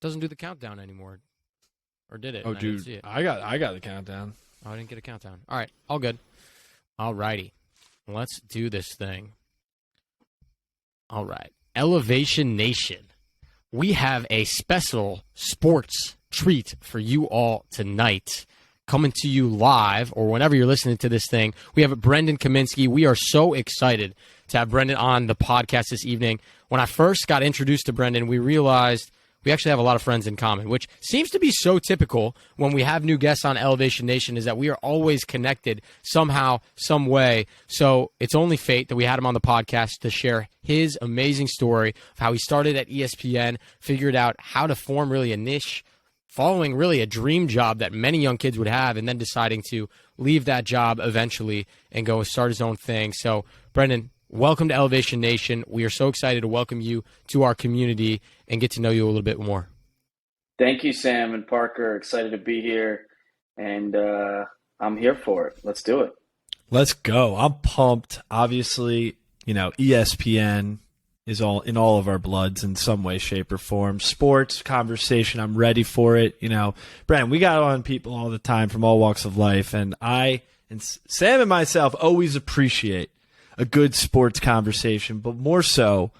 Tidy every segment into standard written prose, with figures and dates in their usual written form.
doesn't do the countdown anymore. Or did it? Oh, I didn't dude, see it. I got the countdown. Oh, I didn't get a countdown. All right, all good. All righty. Let's do this thing. All right. Elevation Nation. We have a special sports treat for you all tonight. Coming to you live, or whenever you're listening to this thing, we have Brendan Kaminsky. We are so excited to have Brendan on the podcast this evening. When I first got introduced to Brendan, we realized we actually have a lot of friends in common, which seems to be so typical when we have new guests on Elevation Nation, is that we are always connected somehow, some way. So it's only fate that we had him on the podcast to share his amazing story of how he started at ESPN, figured out how to form really a niche, following really a dream job that many young kids would have, and then deciding to leave that job eventually and go start his own thing. So, Brendan, welcome to Elevation Nation. We are so excited to welcome you to our community and get to know you a little bit more. Thank you, Sam and Parker. Excited to be here, and I'm here for it. Let's do it. Let's go. I'm pumped. Obviously, ESPN is all in all of our bloods in some way, shape, or form. Sports, conversation, I'm ready for it. Brandon, we got on people all the time from all walks of life, and I and Sam and myself always appreciate a good sports conversation, but more so,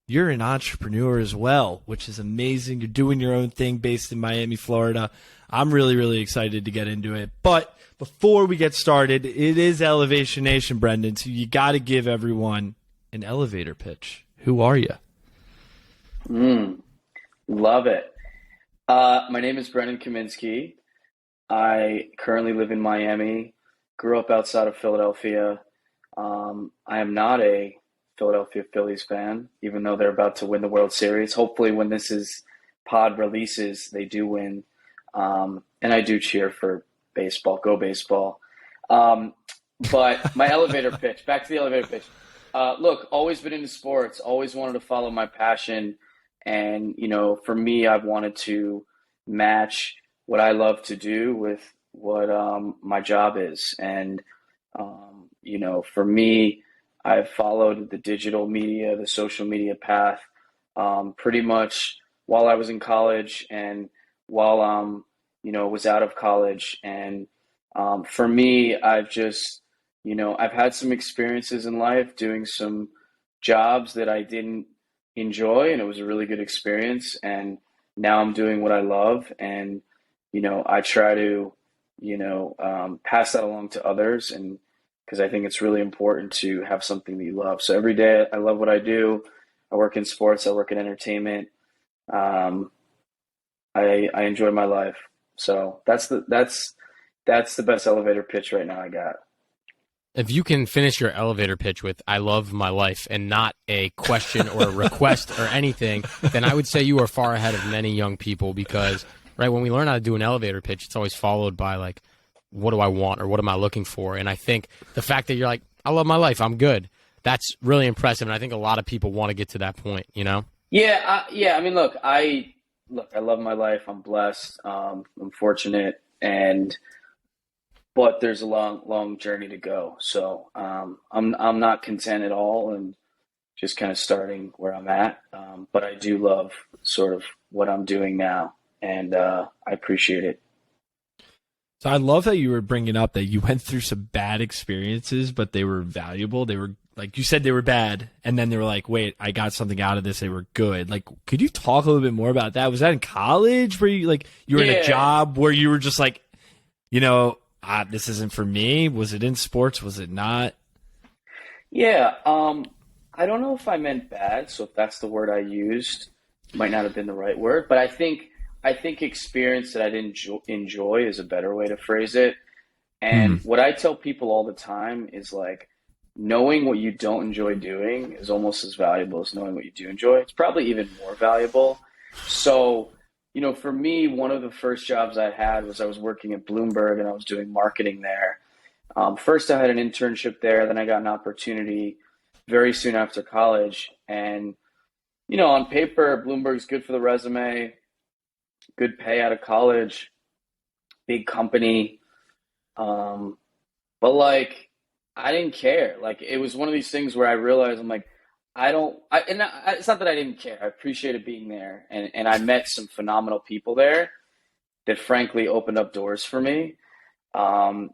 you're an entrepreneur as well, which is amazing. You're doing your own thing based in Miami, Florida. I'm really, really excited to get into it. But before we get started, it is Elevation Nation, Brendan, so you got to give everyone an elevator pitch. Who are you? Love it. My name is Brendan Kaminsky. I currently live in Miami, grew up outside of Philadelphia. I am not a Philadelphia Phillies fan, even though they're about to win the World Series. Hopefully when pod releases, they do win. And I do cheer for baseball. Go baseball. But my elevator pitch, back to the elevator pitch. Look, always been into sports, always wanted to follow my passion. And, for me, I've wanted to match what I love to do with what my job is. And, for me, I've followed the digital media, the social media path pretty much while I was in college and while was out of college. And for me, I've just, I've had some experiences in life doing some jobs that I didn't enjoy, and it was a really good experience. And now I'm doing what I love, and I try to pass that along to others, and because I think it's really important to have something that you love. So every day I love what I do. I work in sports. I work in entertainment. I enjoy my life. So that's the best elevator pitch right now I got. If you can finish your elevator pitch with "I love my life" and not a question or a request or anything, then I would say you are far ahead of many young people, because when we learn how to do an elevator pitch, it's always followed by like, what do I want or what am I looking for? And I think the fact that you're like, I love my life, I'm good, that's really impressive. And I think a lot of people want to get to that point, Yeah. I mean, look, I love my life. I'm blessed. I'm fortunate, but there's a long journey to go. So I'm not content at all, and just kind of starting where I'm at. But I do love sort of what I'm doing now, and I appreciate it. So I love that you were bringing up that you went through some bad experiences, but they were valuable. They were, like you said, they were bad, and then they were like, wait, I got something out of this. They were good. Like, could you talk a little bit more about that? Was that in college where you were in a job where you were just like, this isn't for me? Was it in sports? Was it not? Yeah. I don't know if I meant bad. So if that's the word I used, might not have been the right word, but I think experience that I didn't enjoy is a better way to phrase it. And what I tell people all the time is like, knowing what you don't enjoy doing is almost as valuable as knowing what you do enjoy. It's probably even more valuable. So, for me, one of the first jobs I had was I was working at Bloomberg, and I was doing marketing there. First, I had an internship there. Then I got an opportunity very soon after college. And, on paper, Bloomberg's good for the resume. Good pay out of college, big company. But I didn't care. It was one of these things where I realized I'm like, it's not that I didn't care. I appreciated being there, and I met some phenomenal people there that frankly opened up doors for me. Um,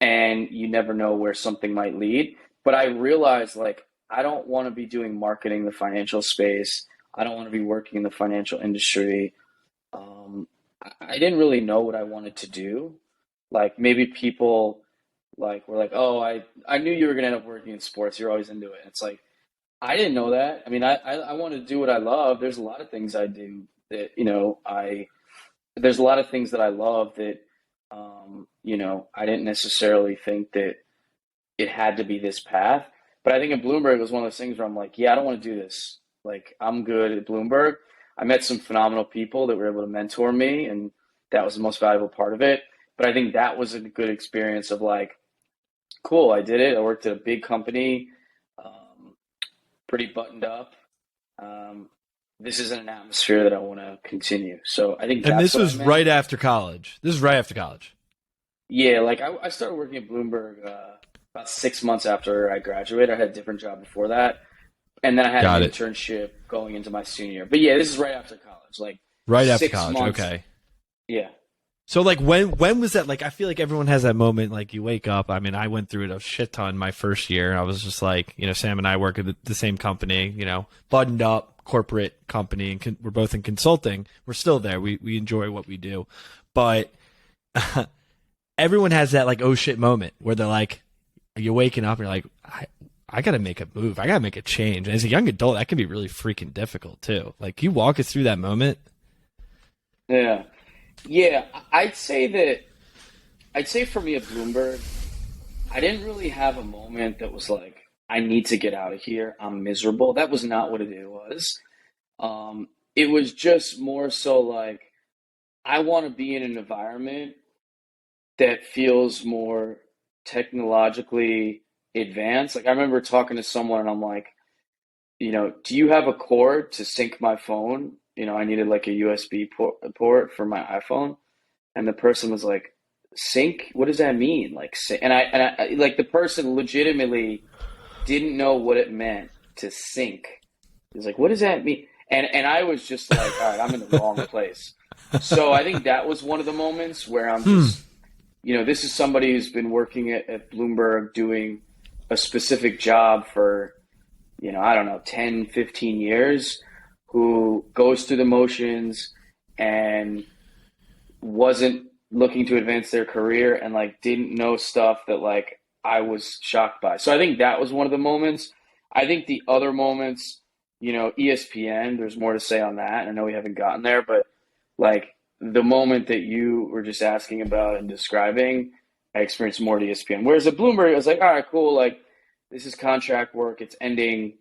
and you never know where something might lead. But I realized like I don't want to be doing marketing in the financial space. I don't want to be working in the financial industry. I didn't really know what I wanted to do. Like maybe people like were like, "Oh, I knew you were gonna end up working in sports. You're always into it." It's like I didn't know that. I mean, I want to do what I love. There's a lot of things I do that there's a lot of things that I love that I didn't necessarily think that it had to be this path. But I think in Bloomberg it was one of those things where I'm like, yeah, I don't want to do this. Like I'm good at Bloomberg. I met some phenomenal people that were able to mentor me, and that was the most valuable part of it. But I think that was a good experience of like, cool, I did it. I worked at a big company, pretty buttoned up. Um, this isn't an atmosphere that I want to continue. So I think And that's this what I was meant. right after college. This is right after college. Yeah, like I started working at Bloomberg about 6 months after I graduated. I had a different job before that, and then I had Got an it. internship going into my senior year. But yeah, this is right after college, like Right after six college. months. Okay. Yeah, So like when was that? Like I feel like everyone has that moment. Like you wake up. I mean, I went through it a shit ton my first year. I was just like, Sam and I work at the same company. Buttoned up corporate company, and we're both in consulting. We're still there. We enjoy what we do, but everyone has that like oh shit moment where they're like, you're waking up and you're like, I got to make a move. I got to make a change. And as a young adult, that can be really freaking difficult too. Like, can you walk us through that moment? yeah, yeah. I'd say for me at Bloomberg, I didn't really have a moment that was like, I need to get out of here. I'm miserable. That was not what it was. It was just more so like I want to be in an environment that feels more technologically advanced. Like I remember talking to someone and I'm like, do you have a cord to sync my phone? I needed like a USB port for my iPhone. And the person was like, sync? What does that mean? Like, and I like the person legitimately didn't know what it meant to sync. He was like, what does that mean? And I was just like, all right, I'm in the wrong place. So I think that was one of the moments where I'm just, this is somebody who's been working at Bloomberg doing a specific job for, I don't know, 10, 15 years, who goes through the motions and wasn't looking to advance their career and like didn't know stuff that like I was shocked by. So I think that was one of the moments. I think the other moments, ESPN, there's more to say on that. I know we haven't gotten there, but like the moment that you were just asking about and describing, I experienced more at ESPN. Whereas at Bloomberg, I was like, all right, cool. Like this is contract work. It's ending.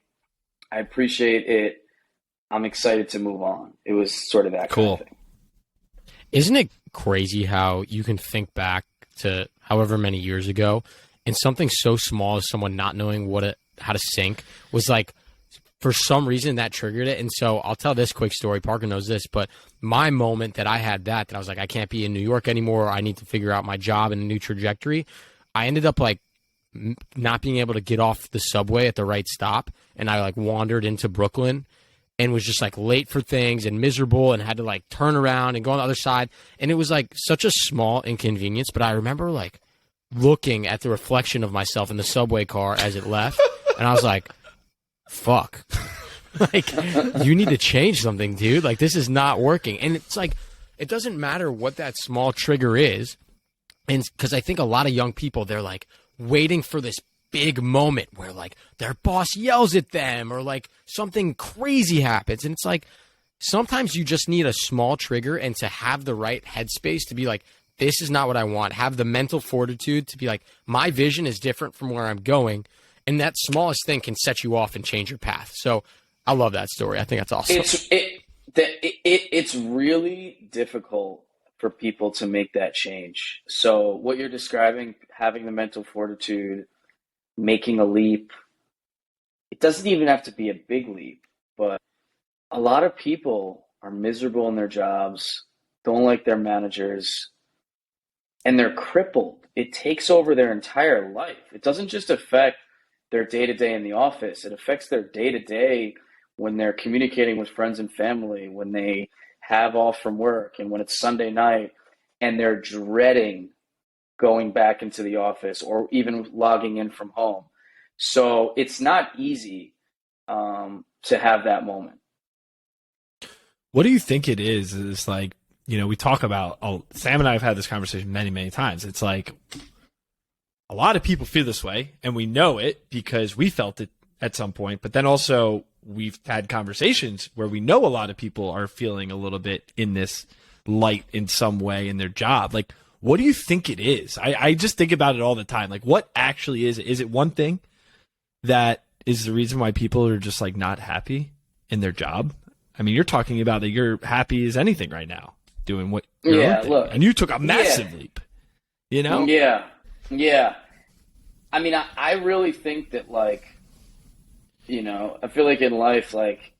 I appreciate it. I'm excited to move on. It was sort of that kind of thing. Isn't it crazy how you can think back to however many years ago and something so small as someone not knowing how to sync was like, for some reason that triggered it. And so I'll tell this quick story. Parker knows this, but my moment that I had that I was like, I can't be in New York anymore. I need to figure out my job and a new trajectory. I ended up like not being able to get off the subway at the right stop. And I like wandered into Brooklyn and was just like late for things and miserable and had to like turn around and go on the other side. And it was like such a small inconvenience. But I remember like looking at the reflection of myself in the subway car as it left. And I was like, fuck. Like, you need to change something, dude. Like, this is not working. And it's like, it doesn't matter what that small trigger is. And because I think a lot of young people, they're like waiting for this big moment where like their boss yells at them or like something crazy happens. And it's like, sometimes you just need a small trigger and to have the right headspace to be like, this is not what I want. Have the mental fortitude to be like, my vision is different from where I'm going. And that smallest thing can set you off and change your path. So I love that story. I think that's awesome. It's really difficult for people to make that change. So what you're describing, having the mental fortitude, making a leap, it doesn't even have to be a big leap, but a lot of people are miserable in their jobs, don't like their managers, and they're crippled. It takes over their entire life. It doesn't just affect their day-to-day in the office. It affects their day-to-day when they're communicating with friends and family, when they have off from work, and when it's Sunday night and they're dreading going back into the office or even logging in from home. So it's not easy to have that moment. What do you think it is? It's like, we talk about, Sam and I have had this conversation many, many times. It's like a lot of people feel this way, and we know it because we felt it at some point. But then also we've had conversations where we know a lot of people are feeling a little bit in this light in some way in their job. Like, what do you think it is? I just think about it all the time. Like, what actually is it? Is it one thing that is the reason why people are just like not happy in their job? I mean, you're talking about that you're happy as anything right now doing what your own thing. Look, and you took a massive leap, Yeah. I mean, I really think that, like, I feel like in life, like,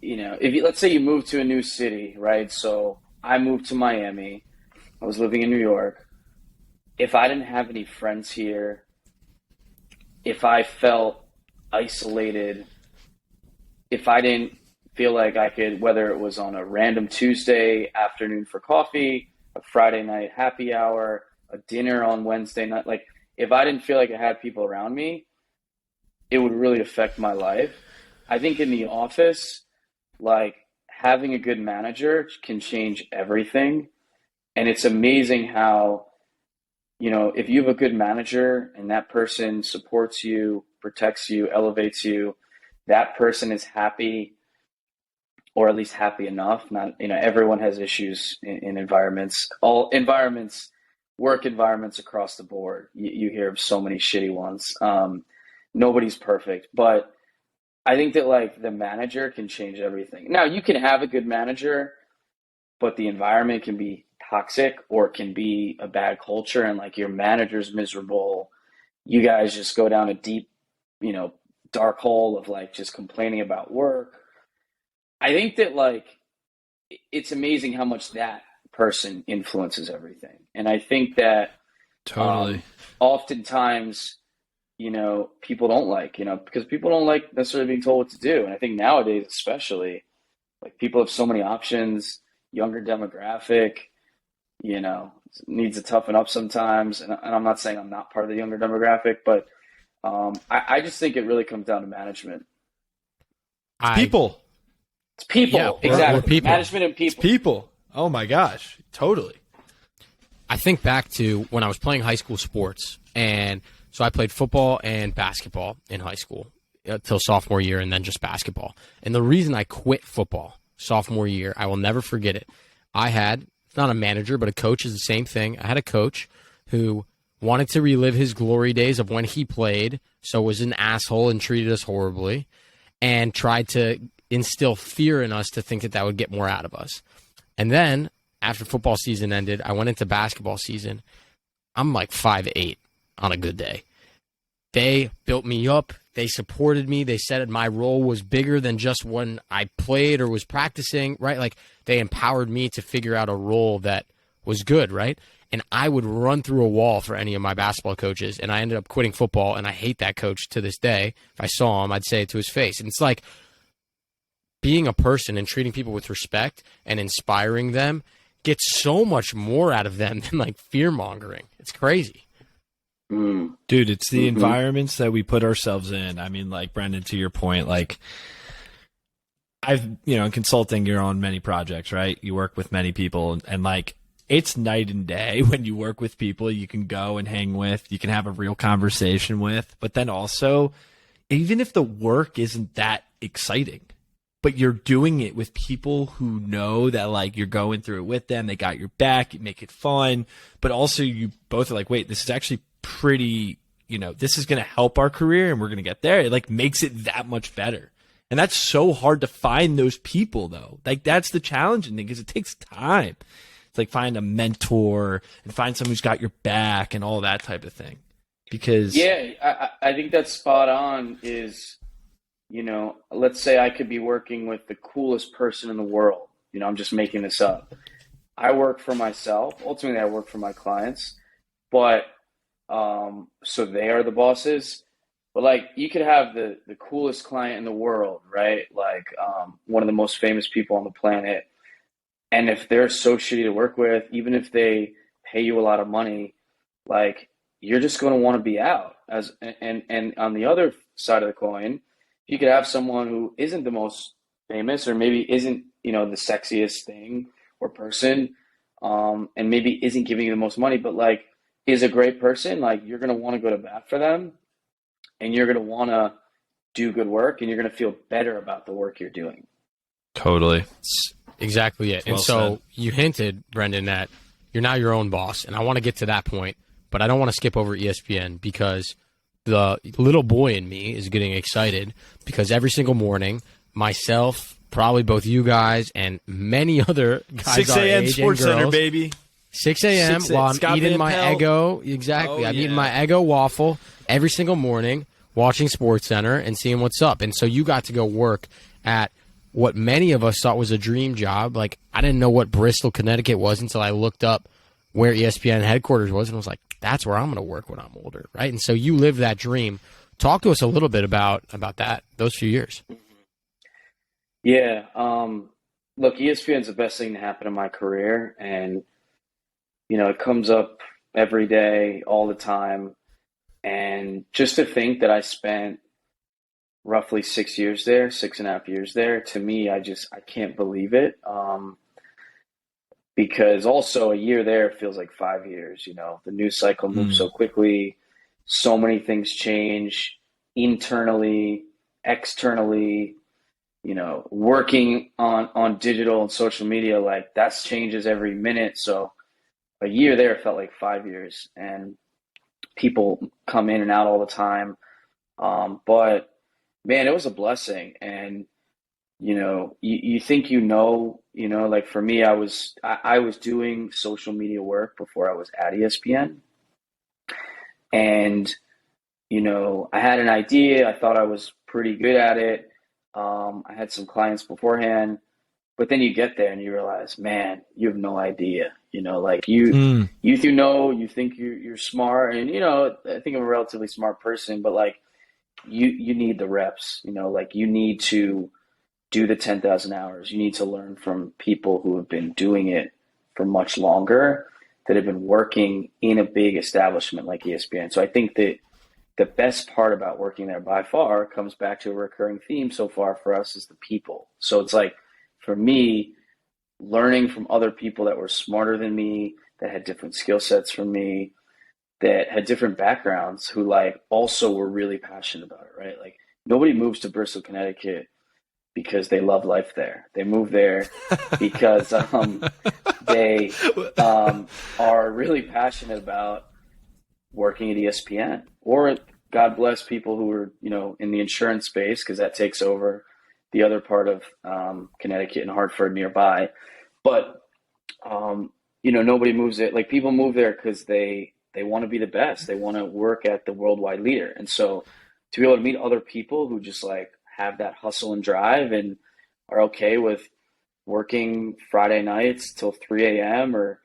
let's say you move to a new city, right? So I moved to Miami. I was living in New York. If I didn't have any friends here, if I felt isolated, if I didn't feel like I could, whether it was on a random Tuesday afternoon for coffee, a Friday night happy hour, a dinner on Wednesday night, like, if I didn't feel like I had people around me, it would really affect my life. I think in the office, like, having a good manager can change everything. And it's amazing how, if you have a good manager and that person supports you, protects you, elevates you, that person is happy, or at least happy enough. Not, everyone has issues in environments, all environments, work environments across the board. You hear of so many shitty ones. Nobody's perfect, but I think that, like, the manager can change everything. Now, you can have a good manager, but the environment can be toxic, or it can be a bad culture, and, like, your manager's miserable. You guys just go down a deep, dark hole of, like, just complaining about work. I think that, like, it's amazing how much that person influences everything. And I think that totally oftentimes, people don't like, because people don't like necessarily being told what to do. And I think nowadays, especially, like, people have so many options, younger demographic, needs to toughen up sometimes. And I'm not saying I'm not part of the younger demographic, but I just think it really comes down to management. People. It's people. Yeah, exactly. we're people. Management and people. It's people. Oh my gosh. Totally. I think back to when I was playing high school sports, and so I played football and basketball in high school till sophomore year, and then just basketball. And the reason I quit football sophomore year, I will never forget it. I had, not a manager, but a coach is the same thing. I had a coach who wanted to relive his glory days of when he played, so was an asshole and treated us horribly, and tried to instill fear in us to think that would get more out of us. And then after football season ended, I went into basketball season. I'm like 5'8" on a good day. They built me up. They supported me. They said my role was bigger than just when I played or was practicing, right? Like, they empowered me to figure out a role that was good, right? And I would run through a wall for any of my basketball coaches, and I ended up quitting football, and I hate that coach to this day. If I saw him, I'd say it to his face. And it's like, being a person and treating people with respect and inspiring them gets so much more out of them than, like, fear-mongering. It's crazy. Dude, it's the environments that we put ourselves in. I mean, like, Brendan, to your point, like, I've, in consulting, you're on many projects, right? You work with many people, and like, it's night and day when you work with people you can go and hang with, you can have a real conversation with, but then also, even if the work isn't that exciting, but you're doing it with people who know that, like, you're going through it with them, they got your back, you make it fun, but also you both are like, wait, this is actually pretty, this is going to help our career and we're going to get there. It, like, makes it that much better. And that's so hard to find those people, though. Like, that's the challenging thing, because it takes time. It's like find a mentor and find someone who's got your back and all that type of thing. Because I think that's spot on. Is, let's say I could be working with the coolest person in the world. I'm just making this up. I work for myself. Ultimately, I work for my clients, but so they are the bosses. But like you could have the coolest client in the world, right? Like one of the most famous people on the planet. And if they're so shitty to work with, even if they pay you a lot of money, like you're just going to want to be out. And on the other side of the coin, you could have someone who isn't the most famous, or maybe isn't, the sexiest thing or person, and maybe isn't giving you the most money, but like is a great person. Like you're going to want to go to bat for them, and you're going to want to do good work, and you're going to feel better about the work you're doing. Totally. Exactly it. Well and so said. You hinted, Brendan, that you're now your own boss, and I want to get to that point, but I don't want to skip over ESPN because the little boy in me is getting excited because every single morning, myself, probably both you guys, and many other guys 6 our a.m. age Sports and girls, Center, baby. 6 a.m. 6 while I'm Scott eating Van my Pelt. Eggo. Exactly. Oh, I'm eating yeah. my Eggo waffle every single morning, watching Sports Center and seeing what's up. And so you got to go work at what many of us thought was a dream job. Like, I didn't know what Bristol, Connecticut was until I looked up where ESPN headquarters was, and was like, that's where I'm going to work when I'm older, right? And so you lived that dream. Talk to us a little bit about that, those few years. Yeah. Look, ESPN's the best thing to happen in my career, and it comes up every day, all the time. And just to think that I spent roughly 6 years there, 6.5 years there, to me, I can't believe it. Because also a year there feels like 5 years, the news cycle moves so quickly. So many things change internally, externally, working on digital and social media, like that changes every minute. So a year there felt like 5 years, and people come in and out all the time. But man, it was a blessing. And, you think, like for me, I was doing social media work before I was at ESPN. And, I had an idea. I thought I was pretty good at it. I had some clients beforehand, but then you get there and you realize, man, you have no idea. Like you think you're smart, and I think I'm a relatively smart person, but like you need the reps. Like you need to do the 10,000 hours. You need to learn from people who have been doing it for much longer, that have been working in a big establishment like ESPN. So I think that the best part about working there by far comes back to a recurring theme so far for us is the people. So it's like, for me, learning from other people that were smarter than me, that had different skill sets from me, that had different backgrounds, who like also were really passionate about it, right? Like nobody moves to Bristol, Connecticut because they love life there. They move there because they are really passionate about working at ESPN, or God bless people who are, in the insurance space, because that takes over the other part of Connecticut and Hartford nearby. But, nobody moves it. Like people move there because they want to be the best. They want to work at the worldwide leader. And so to be able to meet other people who just like have that hustle and drive and are okay with working Friday nights till 3 a.m. or,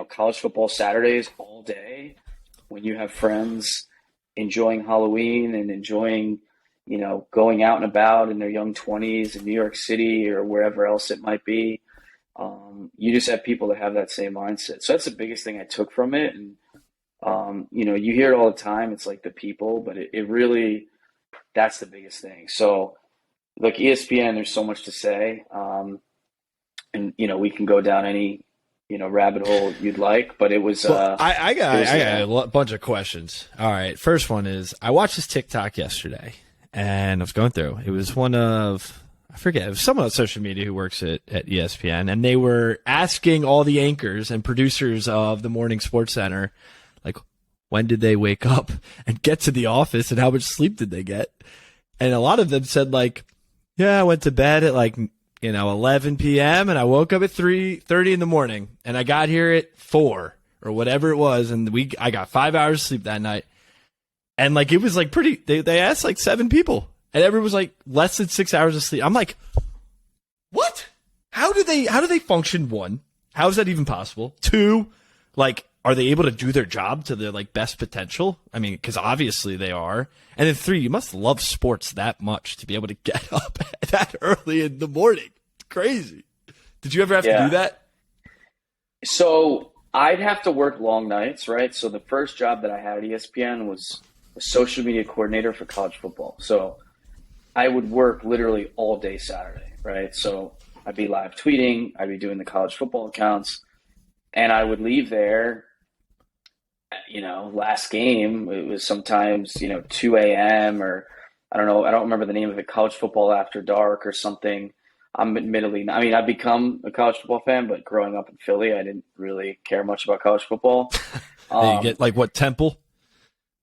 college football Saturdays all day, when you have friends enjoying Halloween and enjoying, going out and about in their young 20s in New York City or wherever else it might be. You just have people that have that same mindset. So that's the biggest thing I took from it. And, you hear it all the time. It's like the people, but it really, that's the biggest thing. So look, ESPN, there's so much to say. And, we can go down any, rabbit hole you'd like, but it was, I got a bunch of questions. All right. First one is, I watched this TikTok yesterday and I was going through, it was one of, I forget, it was someone on social media who works at ESPN, and they were asking all the anchors and producers of the morning Sports Center, like, when did they wake up and get to the office, and how much sleep did they get? And a lot of them said, like, yeah, I went to bed at 11 p.m. and I woke up at 3:30 in the morning, and I got here at 4 or whatever it was, and I got 5 hours of sleep that night. And like it was like pretty. They asked like 7 people, and everyone was like less than 6 hours of sleep. I'm like, what? How do they function? 1, how is that even possible? 2, like, are they able to do their job to their like best potential? I mean, because obviously they are. And then 3, you must love sports that much to be able to get up that early in the morning. It's crazy. Did you ever have to do that? So I'd have to work long nights, right? So the first job that I had at ESPN was a social media coordinator for college football. So I would work literally all day Saturday, right? So I'd be live tweeting, I'd be doing the college football accounts, and I would leave there, last game, it was sometimes, 2 a.m. or I don't know, I don't remember the name of it, college football after dark or something. I've become a college football fan, but growing up in Philly, I didn't really care much about college football. You get like what, Temple?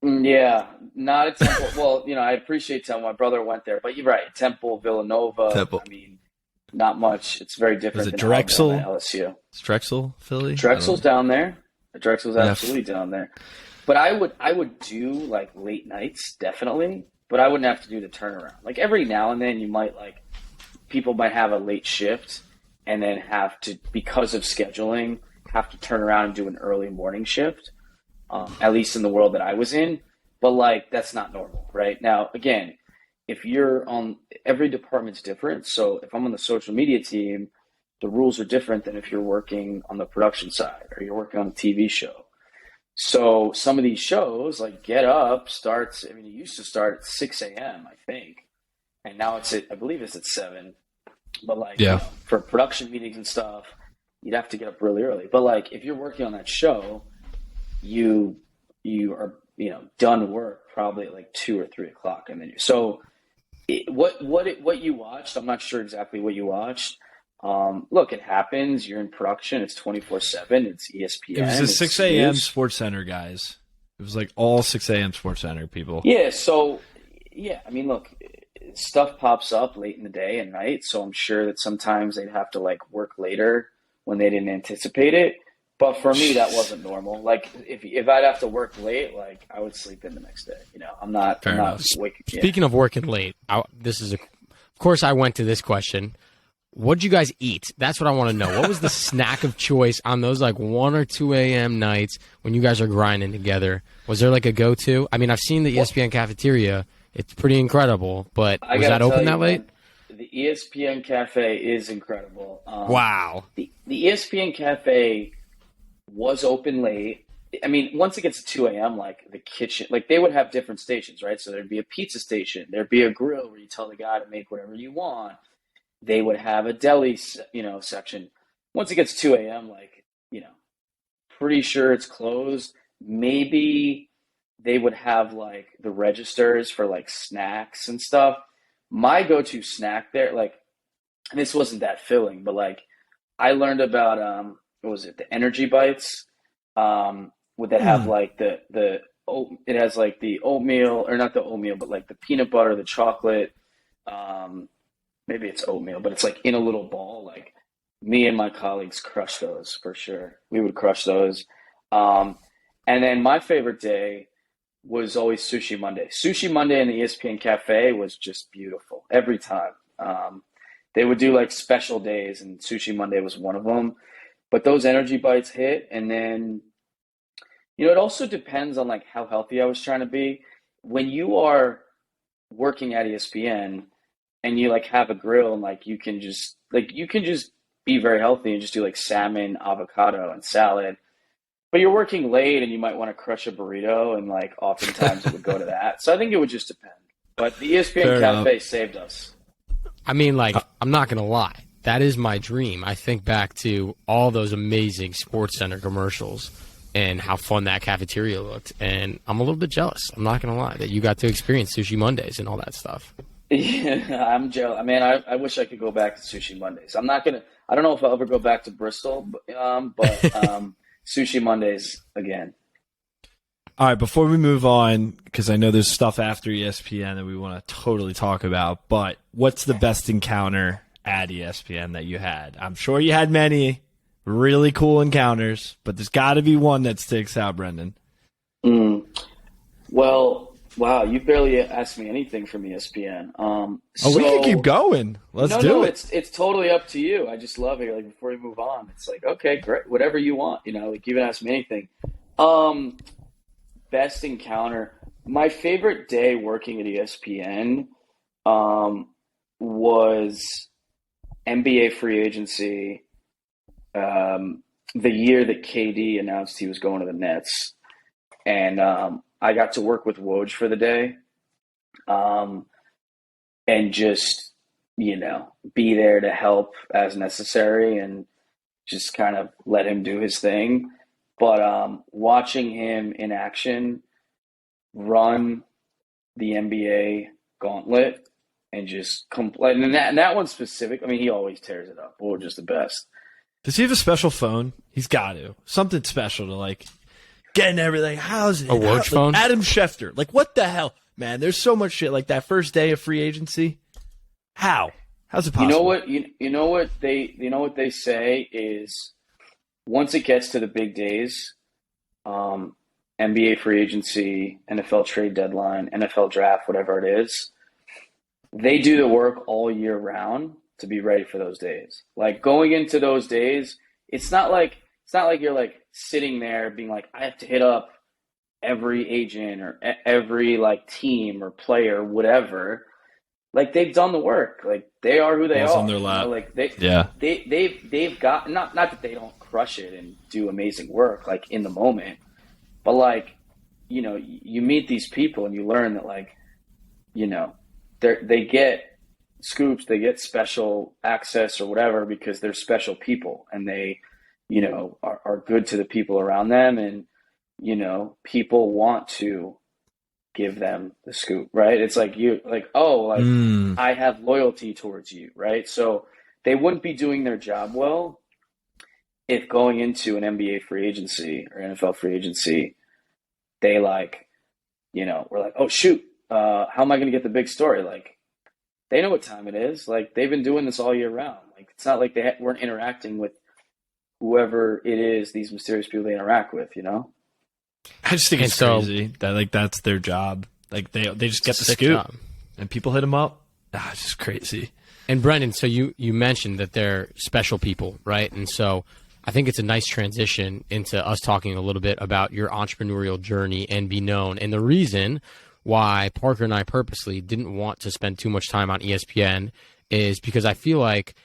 Yeah, not at Temple. Well, I appreciate Temple. My brother went there, but you're right. Temple, Villanova. Temple. I mean, not much. It's very different. Is it than Drexel? Alabama, LSU. Is Drexel Philly? Drexel's down there. Drexel's absolutely down there. But I would do like late nights, definitely. But I wouldn't have to do the turnaround. Like every now and then, people might have a late shift and then have to, because of scheduling, have to turn around and do an early morning shift. At least in the world that I was in, but that's not normal, right? Now, again, if you're on, every department's different. So if I'm on the social media team, the rules are different than if you're working on the production side or you're working on a TV show. So some of these shows, like Get Up, it used to start at 6 a.m., I think. And now I believe it's at 7. But for production meetings and stuff, you'd have to get up really early. But if you're working on that show, you are done work probably at 2 or 3 o'clock, and then what you watched, I'm not sure exactly what you watched. Look, it happens. You're in production. It's 24/7. It's ESPN. It was a 6 a.m. Sports Center, guys. It was all 6 a.m. Sports Center people. Yeah. So look, stuff pops up late in the day and night. So I'm sure that sometimes they'd have to work later when they didn't anticipate it. But for me, that wasn't normal. If I'd have to work late, I would sleep in the next day. I'm not waking. Speaking of working late, of course I went to this question. What'd you guys eat? That's what I want to know. What was the snack of choice on those 1 or 2 a.m. nights when you guys are grinding together? Was there a go-to? I mean, I've seen the ESPN cafeteria. It's pretty incredible, but was that open that late? The ESPN cafe is incredible. Wow. The ESPN cafe was open late. I mean, once it gets to 2 a.m., the kitchen, they would have different stations, right? So there'd be a pizza station. There'd be a grill where you tell the guy to make whatever you want. They would have a deli, section. Once it gets 2 a.m., pretty sure it's closed. Maybe they would have the registers for snacks and stuff. My go-to snack there, this wasn't that filling, but I learned about what was it? The energy bites. Would that have it has the oatmeal, or not the oatmeal, but the peanut butter, the chocolate. Maybe it's oatmeal, but it's in a little ball. Me and my colleagues crush those for sure. We would crush those. And then my favorite day was always Sushi Monday. Sushi Monday in the ESPN cafe was just beautiful every time. They would do special days, and Sushi Monday was one of them. But those energy bites hit, and then, it also depends on how healthy I was trying to be. When you are working at ESPN and you have a grill and you can just be very healthy and just do salmon, avocado, and salad. But you're working late and you might want to crush a burrito, and oftentimes it would go to that. So I think it would just depend. But the ESPN cafe saved us. I mean, I'm not going to lie. That is my dream. I think back to all those amazing Sports Center commercials and how fun that cafeteria looked. And I'm a little bit jealous. I'm not going to lie that you got to experience Sushi Mondays and all that stuff. Yeah, I'm jealous. I mean, I wish I could go back to Sushi Mondays. I don't know if I'll ever go back to Bristol, but Sushi Mondays again. All right, before we move on, because I know there's stuff after ESPN that we want to totally talk about, but what's the best encounter at ESPN that you had? I'm sure you had many really cool encounters, but there's got to be one that sticks out, Brendan. Well, wow, you barely asked me anything from ESPN. We can keep going. Let's do it. It's totally up to you. I just love it. Before we move on, it's okay, great, whatever you want. You can ask me anything. Best encounter. My favorite day working at ESPN was NBA free agency. The year that KD announced he was going to the Nets, and I got to work with Woj for the day, and just be there to help as necessary, and just kind of let him do his thing. But watching him in action run the NBA gauntlet and just complete, and that one specific, I mean, he always tears it up. We're just the best. Does he have a special phone? He's got to. Something special to, like, getting everything. How's it? A Woj phone? Adam Schefter. Like, what the hell? Man, there's so much shit. Like, that first day of free agency. How's it possible? You know what they say is, once it gets to the big days, NBA free agency, NFL trade deadline, NFL draft, whatever it is, they do the work all year round to be ready for those days. Like, going into those days, it's not like you're like sitting there being like, I have to hit up every agent or every like team or player, whatever. Like, they've done the work. Like, they are who they are. On their lap. Like Yeah. they've got, not that they don't crush it and do amazing work like in the moment, but like, you meet these people and you learn that, like, they get scoops, they get special access or whatever because they're special people, and they, are good to the people around them, and people want to give them the scoop, right? It's like I have loyalty towards you, right? So they wouldn't be doing their job well if going into an NBA free agency or NFL free agency, they were like, oh shoot, how am I going to get the big story? Like, they know what time it is. Like, they've been doing this all year round. Like, it's not like they weren't interacting with whoever it is, these mysterious people they interact with, I just think it's crazy that, like, that's their job. Like, they just get the scoop, job. And people hit them up. It's just crazy. And Brendan, so you mentioned that they're special people, right? And so I think it's a nice transition into us talking a little bit about your entrepreneurial journey and bknown. And the reason why Parker and I purposely didn't want to spend too much time on ESPN is because I feel like,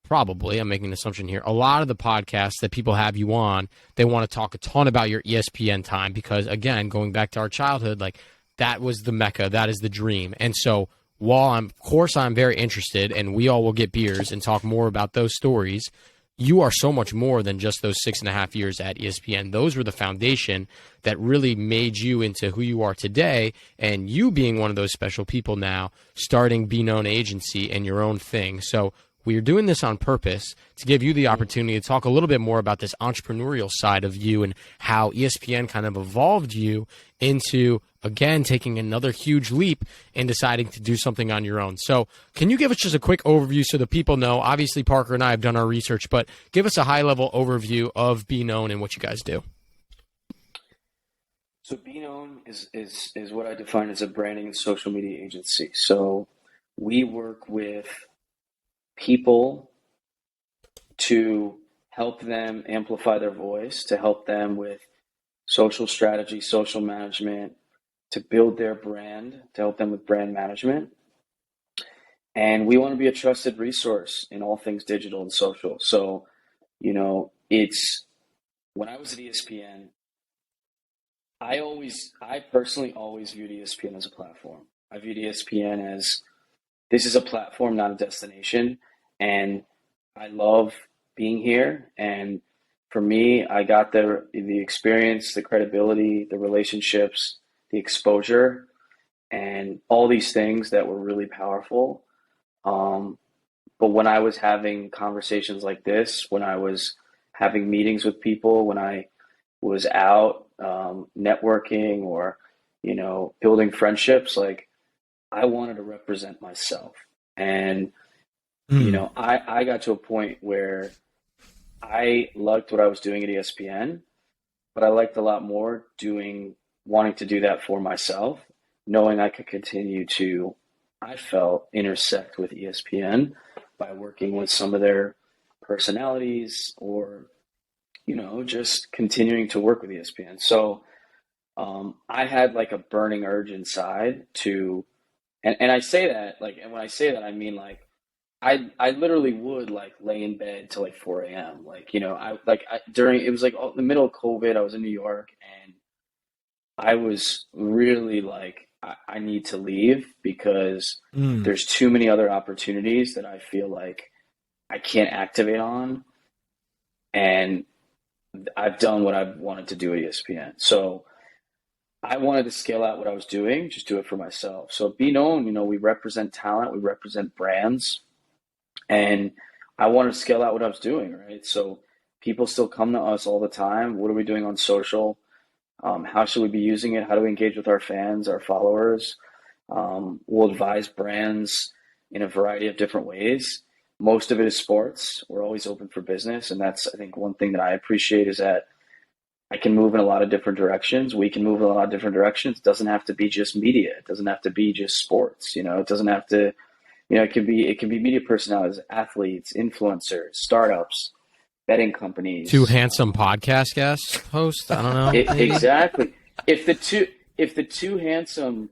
probably, I'm making an assumption here, a lot of the podcasts that people have you on, they want to talk a ton about your ESPN time because, again, going back to our childhood, like, that was the mecca, that is the dream. And so while I'm very interested, and we all will get beers and talk more about those stories, you are so much more than just those 6.5 years at ESPN. Those were the foundation that really made you into who you are today, and you being one of those special people now, starting bknown Agency and your own thing. So we are doing this on purpose to give you the opportunity to talk a little bit more about this entrepreneurial side of you and how ESPN kind of evolved you into, again, taking another huge leap and deciding to do something on your own. So can you give us just a quick overview so the people know? Obviously, Parker and I have done our research, but give us a high-level overview of bknown and what you guys do. So bknown is what I define as a branding and social media agency. So we work with people to help them amplify their voice, to help them with social strategy, social management, to build their brand, to help them with brand management. And we want to be a trusted resource in all things digital and social. So, it's, when I was at ESPN, I personally always viewed ESPN as a platform. I viewed ESPN as, this is a platform, not a destination. And I love being here. And for me, I got the experience, the credibility, the relationships, the exposure, and all these things that were really powerful. But when I was having conversations like this, when I was having meetings with people, when I was out networking or, building friendships, like, I wanted to represent myself. And I got to a point where I liked what I was doing at ESPN, but I liked a lot more wanting to do that for myself, knowing I could continue to, I felt, intersect with ESPN by working with some of their personalities or, just continuing to work with ESPN. So I had like a burning urge inside to, and I say that like, and when I say that, I mean like, I literally would like lay in bed till like 4 a.m. Like, during, it was like the middle of COVID, I was in New York and I was really like, I need to leave because there's too many other opportunities that I feel like I can't activate on. And I've done what I've wanted to do at ESPN. So I wanted to scale out what I was doing, just do it for myself. So bknown, we represent talent, we represent brands, and I wanted to scale out what I was doing, right? So people still come to us all the time. What are we doing on social? How should we be using it? How do we engage with our fans, our followers? We'll advise brands in a variety of different ways. Most of it is sports. We're always open for business. And that's, I think, one thing that I appreciate is that I can move in a lot of different directions. We can move in a lot of different directions. It doesn't have to be just media. It doesn't have to be just sports. It doesn't have to, it can be media personalities, athletes, influencers, startups, betting companies. Two handsome podcast guests host. I don't know. Exactly. If the two handsome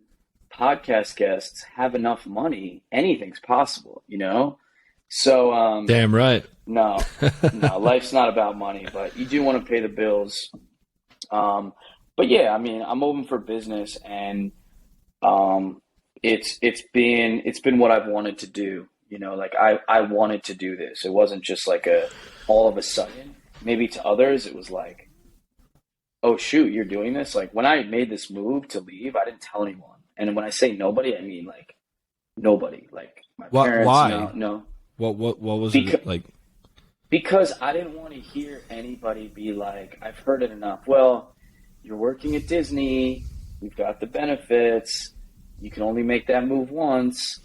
podcast guests have enough money, anything's possible, So Damn right. No, life's not about money, but you do want to pay the bills. But yeah, I mean, I'm open for business, and it's been what I've wanted to do. Like I wanted to do this. It wasn't just like all of a sudden. Maybe to others it was like, oh shoot, you're doing this. Like when I made this move to leave, I didn't tell anyone. And when I say nobody, I mean like nobody. Like my parents. Why? No. What was it like? Because I didn't want to hear anybody be like, I've heard it enough. Well, you're working at Disney, you've got the benefits, you can only make that move once.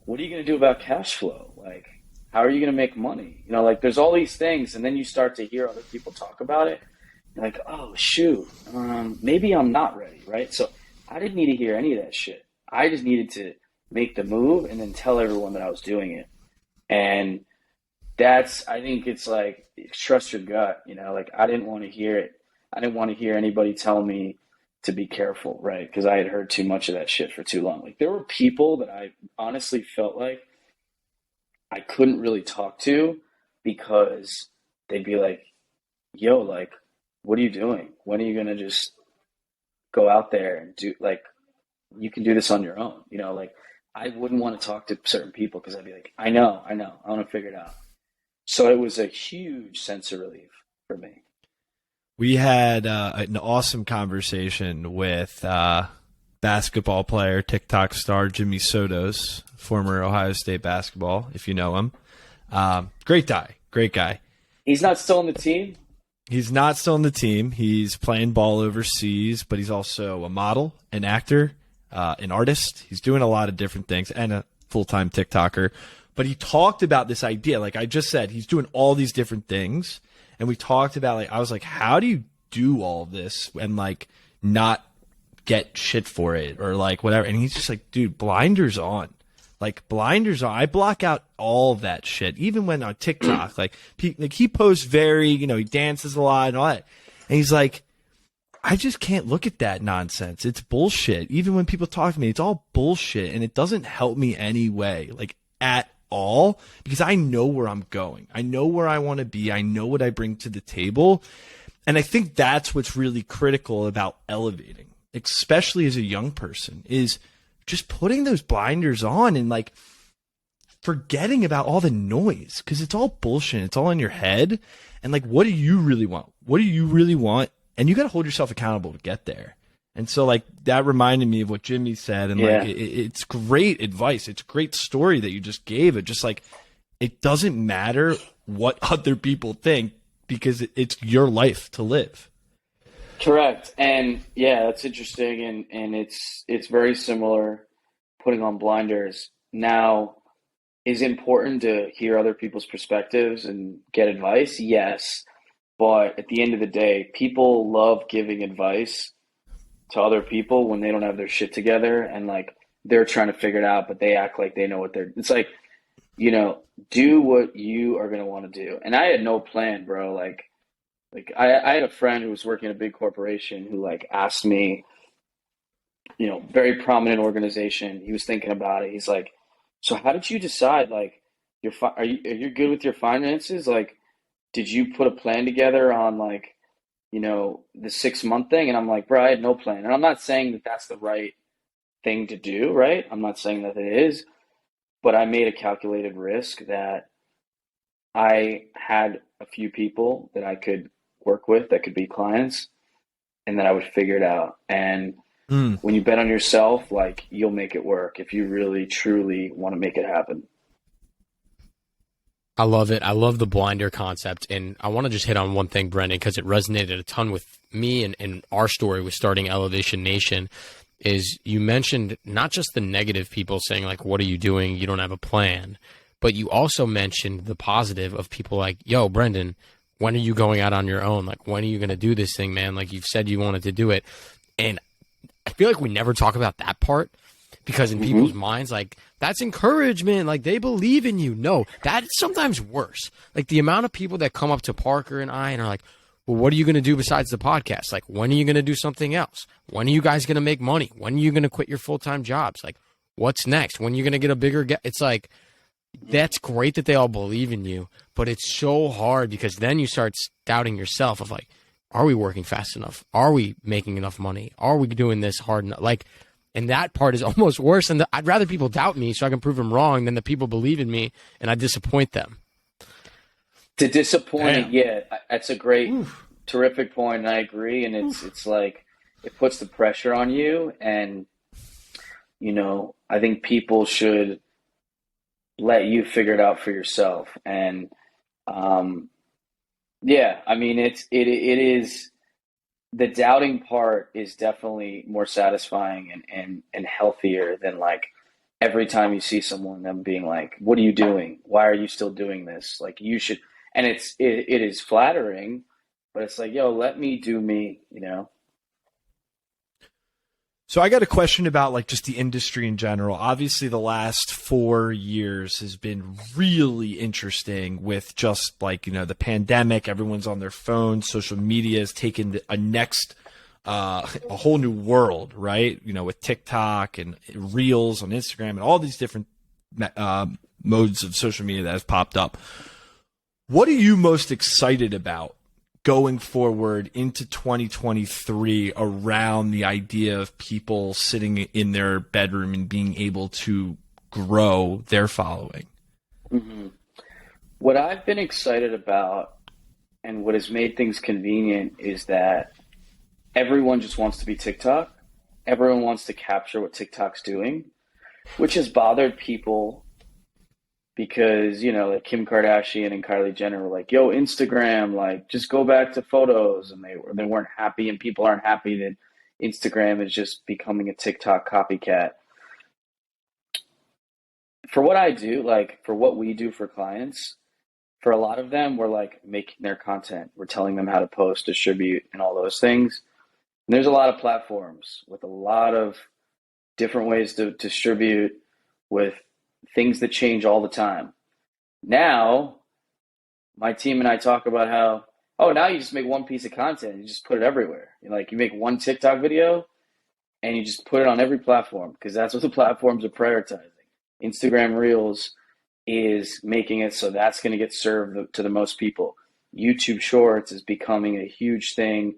What are you going to do about cash flow? Like, how are you going to make money? Like there's all these things, and then you start to hear other people talk about it. You're like, oh shoot, maybe I'm not ready, right? So I didn't need to hear any of that shit. I just needed to make the move and then tell everyone that I was doing it. And I think it's like, trust your gut, like I didn't want to hear it. I didn't want to hear anybody tell me to be careful, right? Because I had heard too much of that shit for too long. Like there were people that I honestly felt like I couldn't really talk to because they'd be like, yo, like, what are you doing? When are you going to just go out there and do, like, you can do this on your own, like I wouldn't want to talk to certain people because I'd be like, I know, I want to figure it out. So it was a huge sense of relief for me. We had an awesome conversation with basketball player, TikTok star Jimmy Sotos, former Ohio State basketball, if you know him. Great guy. He's not still on the team? He's not still on the team. He's playing ball overseas, but he's also a model, an actor, an artist. He's doing a lot of different things, and a full-time TikToker. But he talked about this idea. Like I just said, he's doing all these different things. And we talked about, like, I was like, how do you do all of this and, like, not get shit for it or, like, whatever? And he's just like, dude, blinders on. Like, blinders on. I block out all of that shit. Even when on TikTok, like he posts very, he dances a lot and all that. And he's like, I just can't look at that nonsense. It's bullshit. Even when people talk to me, it's all bullshit. And it doesn't help me anyway, like, at all, because I know where I'm going. I know where I want to be. I know what I bring to the table. And I think that's what's really critical about elevating, especially as a young person, is just putting those blinders on and like forgetting about all the noise, because it's all bullshit. It's all in your head. And like, what do you really want? What do you really want? And you got to hold yourself accountable to get there. And so, like, that reminded me of what Jimmy said. And, like, it's great advice. It's a great story that you just gave. It just, like, it doesn't matter what other people think because it's your life to live. Correct. And, yeah, that's interesting. And it's very similar, putting on blinders. Now, is it important to hear other people's perspectives and get advice? Yes. But at the end of the day, people love giving advice to other people when they don't have their shit together and like they're trying to figure it out, but they act like they know what it's like, do what you are going to want to do. And I had no plan, bro. Like Like I had a friend who was working at a big corporation who like asked me, very prominent organization. He was thinking about it. He's like, "So how did you decide like are you good with your finances? Like did you put a plan together on like, the 6 month thing?" And I'm like, "Bro, I had no plan." And I'm not saying that that's the right thing to do, right? I'm not saying that it is, but I made a calculated risk that I had a few people that I could work with that could be clients and that I would figure it out. And Mm. when you bet on yourself, like you'll make it work if you really truly want to make it happen. I love it. I love the blinder concept. And I want to just hit on one thing, Brendan, because it resonated a ton with me and our story with starting Elevation Nation. Is you mentioned not just the negative people saying, like, what are you doing? You don't have a plan. But you also mentioned the positive of people like, yo, Brendan, when are you going out on your own? Like, when are you going to do this thing, man? Like, you've said you wanted to do it. And I feel like we never talk about that part because in people's minds, like, that's encouragement. Like, they believe in you. No, that's sometimes worse. Like, the amount of people that come up to Parker and I and are like, well, what are you going to do besides the podcast? Like, when are you going to do something else? When are you guys going to make money? When are you going to quit your full-time jobs? Like, what's next? When are you going to get a bigger It's like, that's great that they all believe in you, but it's so hard because then you start doubting yourself of like, are we working fast enough? Are we making enough money? Are we doing this hard enough? Like, and that part is almost worse. And I'd rather people doubt me so I can prove them wrong than the people believe in me and I disappoint them. To disappoint, Damn. yeah, that's a great, terrific point, and I agree. And it's like it puts the pressure on you, and I think people should let you figure it out for yourself. And yeah, I mean, it is the doubting part is definitely more satisfying and healthier than like every time you see someone them being like, "What are you doing? Why are you still doing this? Like you should." And it is flattering, but it's like, yo, let me do me. So I got a question about like just the industry in general. Obviously, the last 4 years has been really interesting with just like, the pandemic. Everyone's on their phones. Social media has taken a whole new world, right? With TikTok and Reels on Instagram and all these different modes of social media that has popped up. What are you most excited about going forward into 2023 around the idea of people sitting in their bedroom and being able to grow their following? hmm What I've been excited about and what has made things convenient is that everyone just wants to be TikTok. Everyone wants to capture what TikTok's doing, which has bothered people because, like Kim Kardashian and Kylie Jenner were like, yo, Instagram, like just go back to photos. And they weren't happy, and people aren't happy that Instagram is just becoming a TikTok copycat. For what I do, like for what we do for clients, for a lot of them, we're like making their content. We're telling them how to post, distribute, and all those things. And there's a lot of platforms with a lot of different ways to distribute with things that change all the time. Now, my team and I talk about how, oh, now you just make one piece of content and you just put it everywhere. You make one TikTok video and you just put it on every platform because that's what the platforms are prioritizing. Instagram Reels is making it so that's going to get served to the most people. YouTube Shorts is becoming a huge thing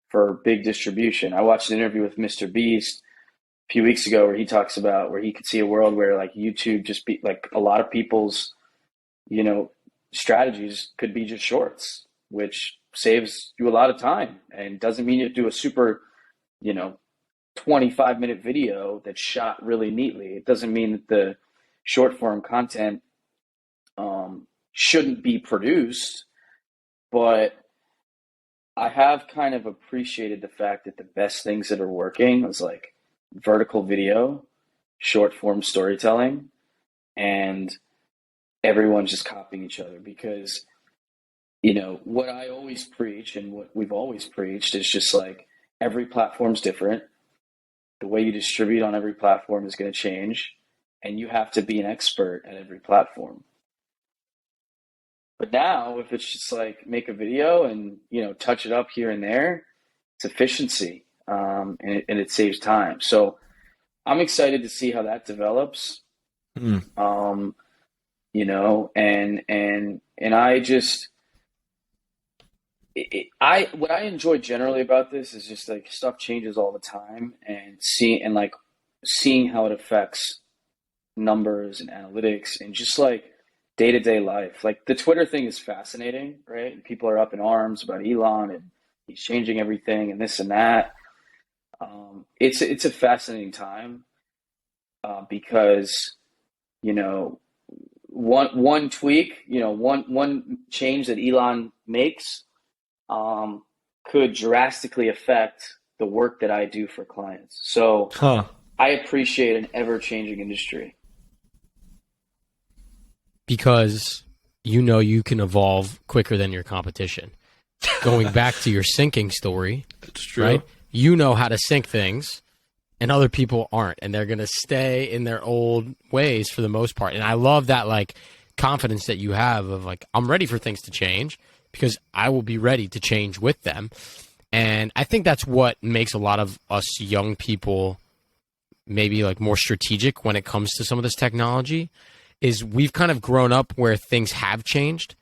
for big distribution. I watched an interview with Mr. Beast a few weeks ago where he talks about where he could see a world where like YouTube just be like a lot of people's, strategies could be just shorts, which saves you a lot of time and doesn't mean you have to do a super, you know, 25-minute video that's shot really neatly. It doesn't mean that the short form content shouldn't be produced, but I have kind of appreciated the fact that the best things that are working is like vertical video, short form storytelling, and everyone's just copying each other because, what I always preach and what we've always preached is just like every platform's different. The way you distribute on every platform is going to change, and you have to be an expert at every platform. But now, if it's just like make a video and, touch it up here and there, it's efficiency, and it saves time. So I'm excited to see how that develops. Mm. And I just, what I enjoy generally about this is just like stuff changes all the time, and seeing how it affects numbers and analytics and just like day-to-day life. Like the Twitter thing is fascinating, right? And people are up in arms about Elon and he's changing everything and this and that. It's a fascinating time, because one tweak, one change that Elon makes could drastically affect the work that I do for clients. So I appreciate an ever-changing industry. Because you can evolve quicker than your competition. Going back to your syncing story, It's true. right? You know how to sync things, and other people aren't, and they're going to stay in their old ways for the most part. And I love that like confidence that you have of like, I'm ready for things to change because I will be ready to change with them. And I think that's what makes a lot of us young people maybe like more strategic when it comes to some of this technology, is we've kind of grown up where things have changed.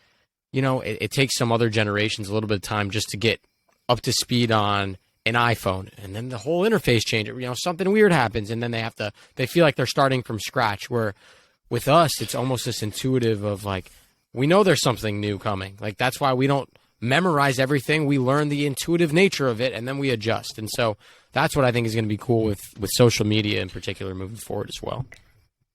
It takes some other generations a little bit of time just to get up to speed on an iPhone, and then the whole interface changes. Something weird happens, and then they feel like they're starting from scratch. Where with us, it's almost this intuitive of like, we know there's something new coming. Like that's why we don't memorize everything. We learn the intuitive nature of it, and then we adjust. And so that's what I think is going to be cool with social media in particular moving forward as well.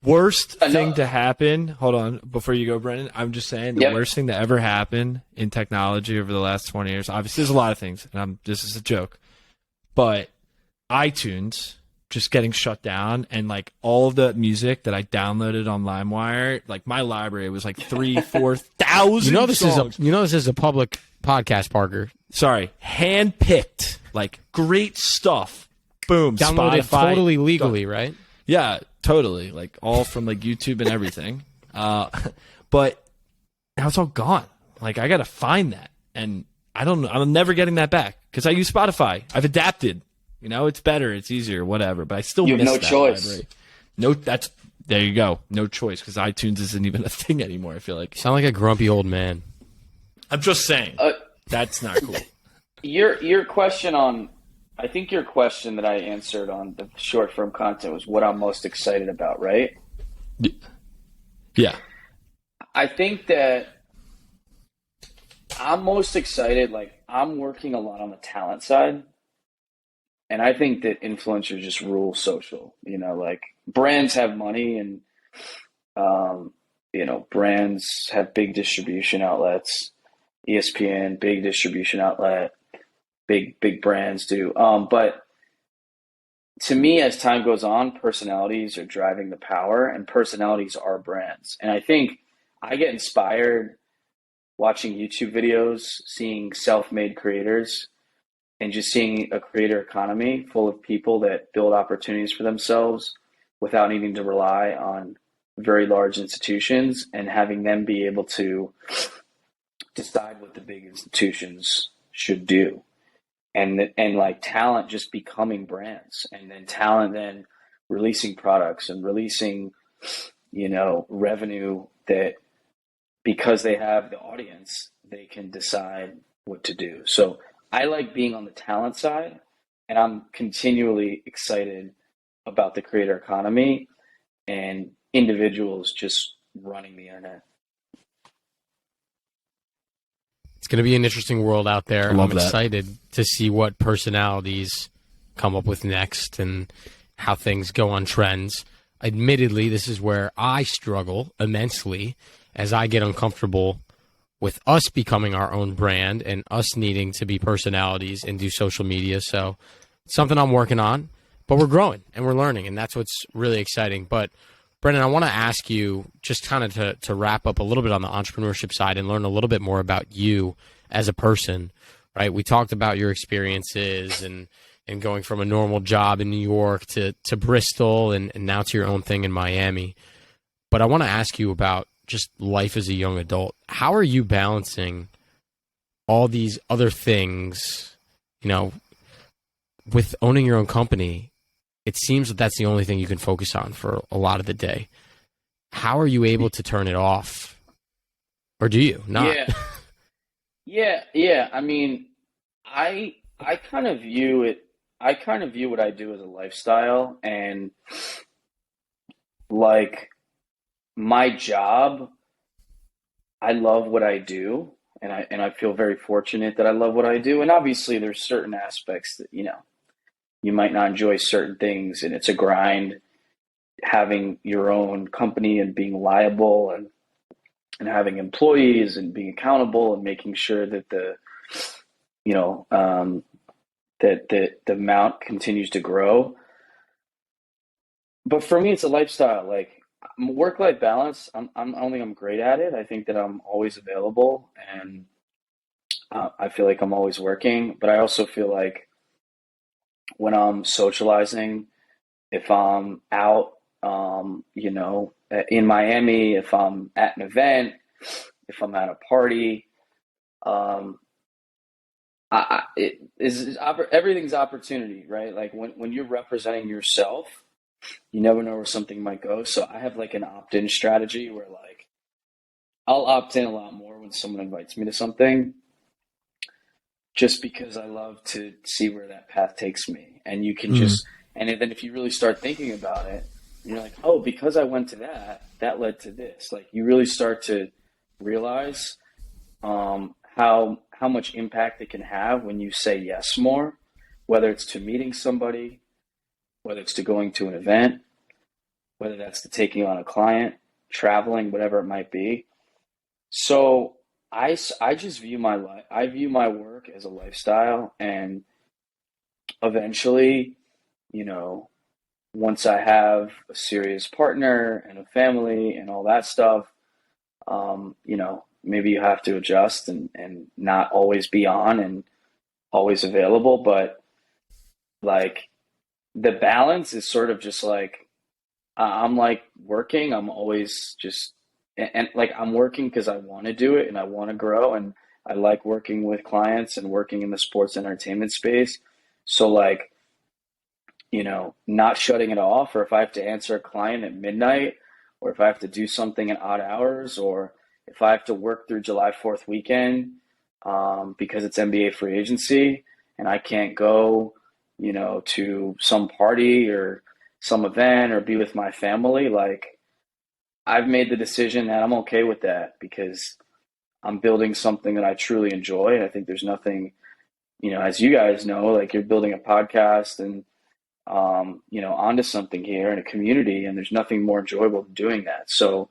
Worst thing to happen, hold on, before you go, Brendan, I'm just saying the Yep. worst thing to ever happen in technology over the last 20 years, obviously there's a lot of things, and this is a joke, but iTunes just getting shut down, and like all of the music that I downloaded on LimeWire, like my library was like 4,000 This is a public podcast, Parker. Sorry, hand-picked, like great stuff. Boom, Downloaded Spotify, totally legally, right? Yeah, totally. Like all from like YouTube and everything. But now it's all gone. Like I got to find that. And I don't know. I'm never getting that back because I use Spotify. I've adapted. It's better. It's easier, whatever. But I still You have miss no that choice. library. There you go. No choice because iTunes isn't even a thing anymore, I feel like. Sound like a grumpy old man. I'm just saying. That's not cool. Your question on, I think your question that I answered on the short form content was what I'm most excited about, right? Yeah. I think that I'm most excited, like I'm working a lot on the talent side. And I think that influencers just rule social, like brands have money and, brands have big distribution outlets, ESPN, big distribution outlet, big brands do. But to me, as time goes on, personalities are driving the power, and personalities are brands. And I think I get inspired watching YouTube videos, seeing self-made creators, and just seeing a creator economy full of people that build opportunities for themselves without needing to rely on very large institutions, and having them be able to decide what the big institutions should do. And like talent just becoming brands, and then talent then releasing products and releasing, revenue that because they have the audience, they can decide what to do. So I like being on the talent side, and I'm continually excited about the creator economy and individuals just running the internet. It's going to be an interesting world out there. I'm excited to see what personalities come up with next and how things go on trends. Admittedly, this is where I struggle immensely as I get uncomfortable with us becoming our own brand and us needing to be personalities and do social media. So it's something I'm working on, but we're growing and we're learning, and that's what's really exciting. But Brendan, I want to ask you just kind of to wrap up a little bit on the entrepreneurship side and learn a little bit more about you as a person, right? We talked about your experiences and going from a normal job in New York to Bristol and now to your own thing in Miami. But I want to ask you about just life as a young adult. How are you balancing all these other things, with owning your own company? It seems that that's the only thing you can focus on for a lot of the day. How are you able to turn it off? Or do you not? Yeah. I mean, I kind of view what I do as a lifestyle, and like my job, I love what I do, and I feel very fortunate that I love what I do. And obviously there's certain aspects that, you might not enjoy certain things, and it's a grind having your own company and being liable and having employees and being accountable and making sure that the amount continues to grow. But for me, it's a lifestyle. Like work-life balance, I don't think I'm great at it. I think that I'm always available, and I feel like I'm always working. But I also feel like when I'm socializing, if I'm out, in Miami, if I'm at an event, if I'm at a party, everything's opportunity, right? Like when you're representing yourself, you never know where something might go. So I have like an opt-in strategy where like I'll opt in a lot more when someone invites me to something, just because I love to see where that path takes me. And you can and then if you really start thinking about it, you're like, oh, because I went to that led to this. Like you really start to realize how much impact it can have when you say yes more, whether it's to meeting somebody, whether it's to going to an event, whether that's to taking on a client, traveling, whatever it might be. So I just view I view my work as a lifestyle, and eventually, once I have a serious partner and a family and all that stuff, maybe you have to adjust and not always be on and always available. But like the balance is sort of just like, I'm like working, I'm always just, and like I'm working because I want to do it and I want to grow, and I like working with clients and working in the sports entertainment space. So like, not shutting it off, or if I have to answer a client at midnight, or if I have to do something at odd hours, or if I have to work through July 4th weekend because it's NBA free agency and I can't go, to some party or some event or be with my family, like I've made the decision that I'm okay with that, because I'm building something that I truly enjoy. And I think there's nothing, as you guys know, like you're building a podcast and, onto something here in a community, and there's nothing more enjoyable than doing that. So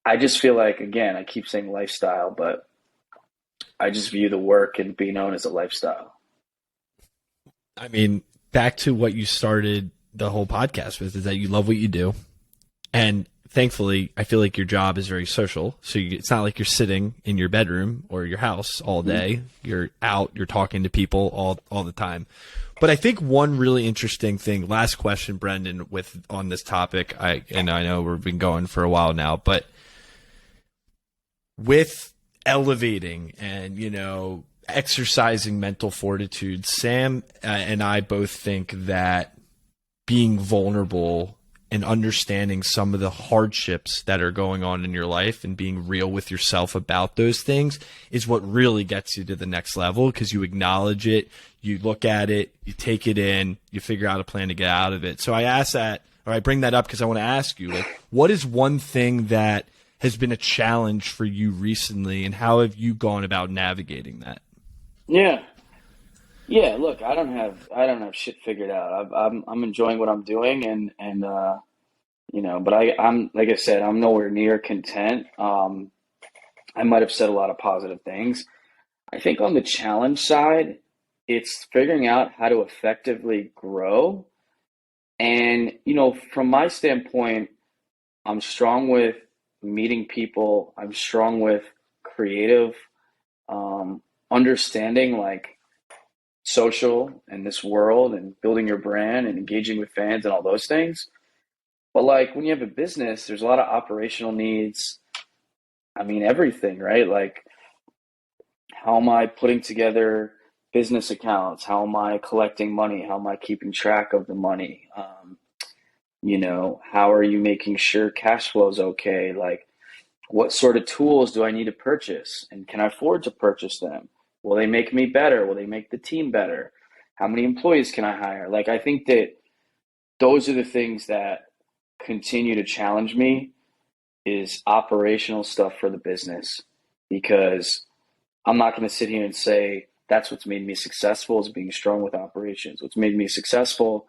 I just feel like, again, I keep saying lifestyle, but I just view the work and be known as a lifestyle. I mean, back to what you started the whole podcast with, is that you love what you do. And thankfully, I feel like your job is very social. So it's not like you're sitting in your bedroom or your house all day. You're out, you're talking to people all the time. But I think one really interesting thing, last question, Brendan, on this topic, I know we've been going for a while now, but with elevating and, exercising mental fortitude, Sam and I both think that being vulnerable and understanding some of the hardships that are going on in your life and being real with yourself about those things is what really gets you to the next level, because you acknowledge it, you look at it, you take it in, you figure out a plan to get out of it. So I bring that up because I want to ask you, like, what is one thing that has been a challenge for you recently, and how have you gone about navigating that? Yeah, look, I don't have shit figured out. I'm enjoying what I'm doing, and but I'm like I said, I'm nowhere near content. I might have said a lot of positive things. I think on the challenge side, it's figuring out how to effectively grow. And from my standpoint, I'm strong with meeting people. I'm strong with creative, understanding like social and this world and building your brand and engaging with fans and all those things. But like when you have a business, there's a lot of operational needs. I mean, everything, right? Like, how am I putting together business accounts? How am I collecting money? How am I keeping track of the money? How are you making sure cash flow is okay? Like, what sort of tools do I need to purchase? And can I afford to purchase them? Will they make me better? Will they make the team better? How many employees can I hire? Like, I think that those are the things that continue to challenge me, is operational stuff for the business, because I'm not going to sit here and say that's what's made me successful is being strong with operations. What's made me successful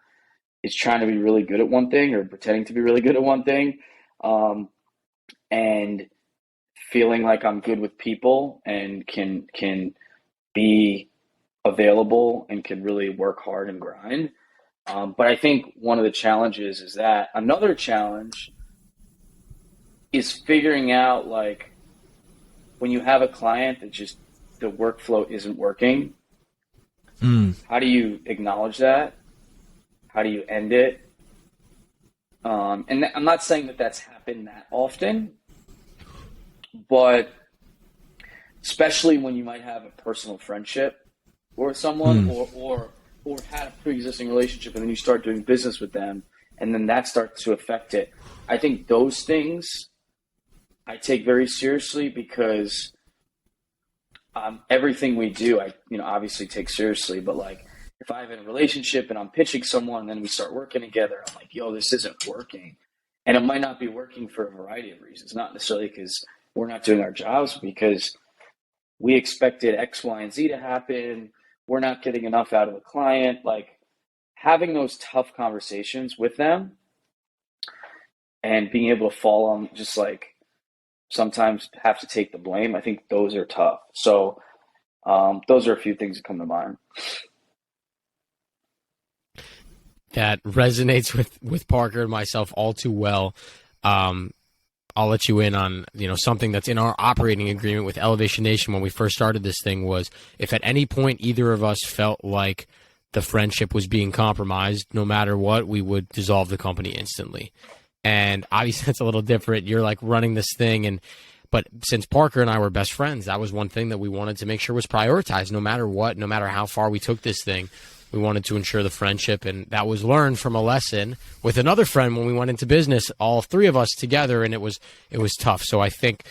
is trying to be really good at one thing or pretending to be really good at one thing, and feeling like I'm good with people and can be available and can really work hard and grind. But I think one of the challenges is that another challenge is figuring out, like, when you have a client that just the workflow isn't working, how do you acknowledge that? How do you end it? And I'm not saying that that's happened that often, but especially when you might have a personal friendship with someone, or had a pre-existing relationship, and then you start doing business with them, and then that starts to affect it. I think those things I take very seriously, because everything we do, I obviously take seriously. But like, if I have a relationship and I'm pitching someone, and then we start working together, I'm like, yo, this isn't working, and it might not be working for a variety of reasons, not necessarily because we're not doing our jobs, because we expected X, Y, and Z to happen. We're not getting enough out of the client. Like, having those tough conversations with them and being able to fall on, just like, sometimes have to take the blame. I think those are tough. So those are a few things that come to mind. That resonates with Parker and myself all too well. I'll let you in on, something that's in our operating agreement with Elevation Nation when we first started this thing, was if at any point either of us felt like the friendship was being compromised, no matter what, we would dissolve the company instantly. And obviously it's a little different. You're like running this thing, but since Parker and I were best friends, that was one thing that we wanted to make sure was prioritized, no matter what, no matter how far we took this thing. We wanted to ensure the friendship, and that was learned from a lesson with another friend when we went into business, all three of us together, and it was tough. So I think,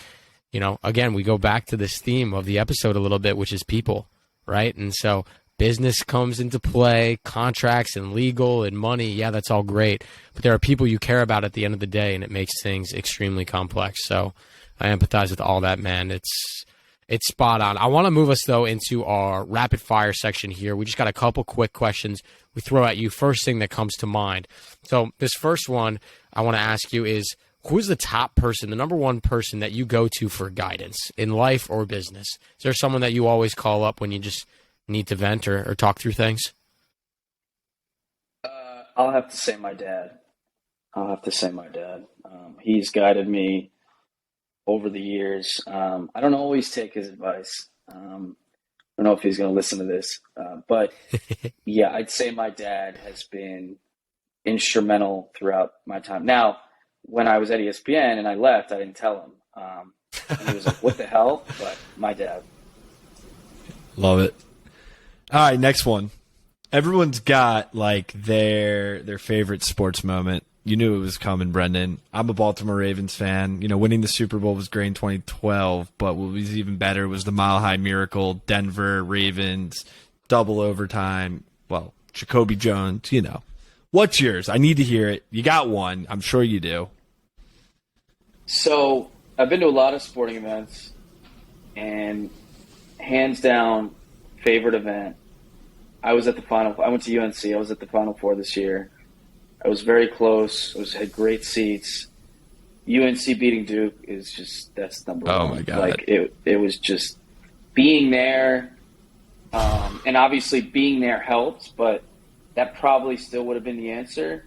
again, we go back to this theme of the episode a little bit, which is people, right? And so business comes into play, contracts and legal and money. Yeah, that's all great. But there are people you care about at the end of the day, and it makes things extremely complex. So I empathize with all that, man. It's spot on. I want to move us, though, into our rapid fire section here. We just got a couple quick questions we throw at you. First thing that comes to mind. So this first one I want to ask you is, who's the top person, the number one person that you go to for guidance in life or business? Is there someone that you always call up when you just need to vent or talk through things? I'll have to say my dad. He's guided me over the years. I don't always take his advice. I don't know if he's going to listen to this, but yeah, I'd say my dad has been instrumental throughout my time. Now, when I was at ESPN and I left, I didn't tell him. And he was like, what the hell? But my dad. Love it. All right, next one. Everyone's got like their favorite sports moment. You knew it was coming, Brendan. I'm a Baltimore Ravens fan. Winning the Super Bowl was great in 2012, but what was even better was the Mile High Miracle, Denver Ravens, double overtime. Well, Jacoby Jones, What's yours? I need to hear it. You got one. I'm sure you do. So I've been to a lot of sporting events, and hands down, favorite event. I went to UNC. I was at the Final Four this year. I was very close. Had great seats. UNC beating Duke that's number one. Oh my God. Like it was just being there, and obviously being there helped, but that probably still would have been the answer.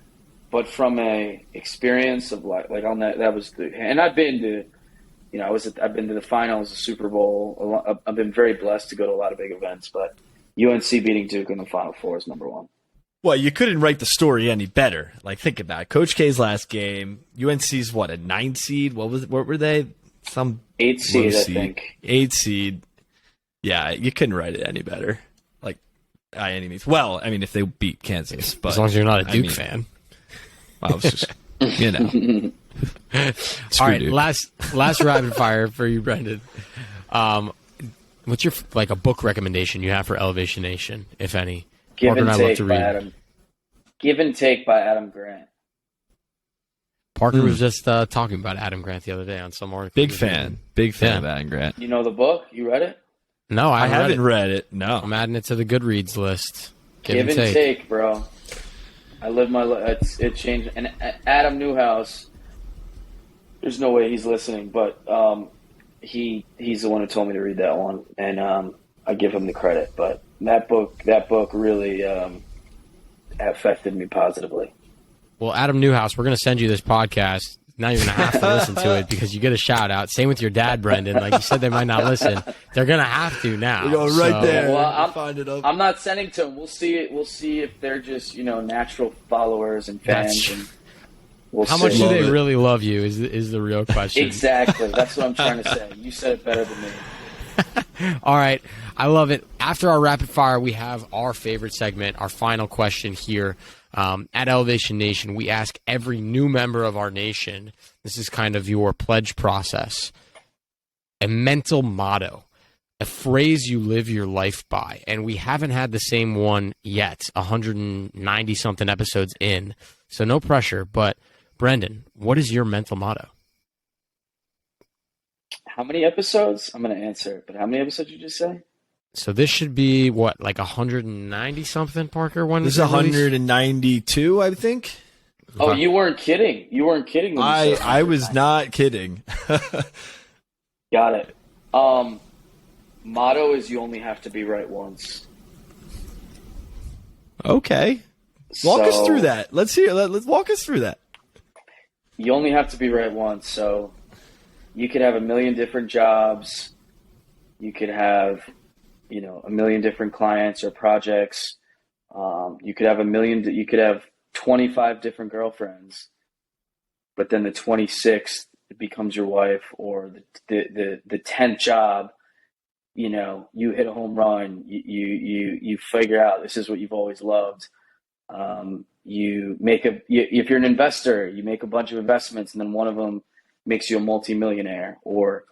But from a experience of like on that was and I've been to, I've been to the finals, the Super Bowl. I've been very blessed to go to a lot of big events, but UNC beating Duke in the Final Four is number one. Well, you couldn't write the story any better. Like, think about it. Coach K's last game. UNC's what, a 9 seed? What were they? some 8 seed, low I think. 8 seed. Yeah, you couldn't write it any better. Like, by any means. Well, I mean, if they beat Kansas. But, as long as you're not a Duke fan. I was just, you know. All right, Duke. last rapid fire for you, Brendan. What's your a book recommendation you have for Elevation Nation, if any? Give Parker and I love Take to by read. Adam. Give and Take by Adam Grant. Parker was just talking about Adam Grant the other day on some article. Big fan of Adam Grant. You know the book? You read it? No, I haven't read read it. No, I'm adding it to the Goodreads list. Give and take, bro. I live my life. It changed. And Adam Newhouse, there's no way he's listening, but he's the one who told me to read that one, and I give him the credit. But that book really affected me positively. Well, Adam Newhouse, we're going to send you this podcast. Now you're going to have to listen to it because you get a shout out. Same with your dad, Brendan. Like you said, they might not listen. They're going to have to now. We're going right there. Well, find it up. I'm not sending to them. We'll see if they're just natural followers and fans. And How much do they really love you is the real question. Exactly. That's what I'm trying to say. You said it better than me. All right. I love it. After our rapid fire, we have our favorite segment, our final question here. At Elevation Nation, we ask every new member of our nation, this is kind of your pledge process, a mental motto, a phrase you live your life by. And we haven't had the same one yet, 190-something episodes in. So no pressure. But, Brendan, what is your mental motto? How many episodes? I'm going to answer, but how many episodes did you just say? So this should be, 190-something, Parker? When this is 192, I think. Oh, you weren't kidding. You weren't kidding. When you said I was not kidding. Got it. Motto is you only have to be right once. Okay. Walk us through that. Let's hear. Let's walk us through that. You only have to be right once. So you could have a million different jobs. You could have a million different clients or projects. You could have 25 different girlfriends, but then the 26th becomes your wife, or the 10th job, you hit a home run, you figure out this is what you've always loved. If you're an investor, you make a bunch of investments and then one of them makes you a multimillionaire, or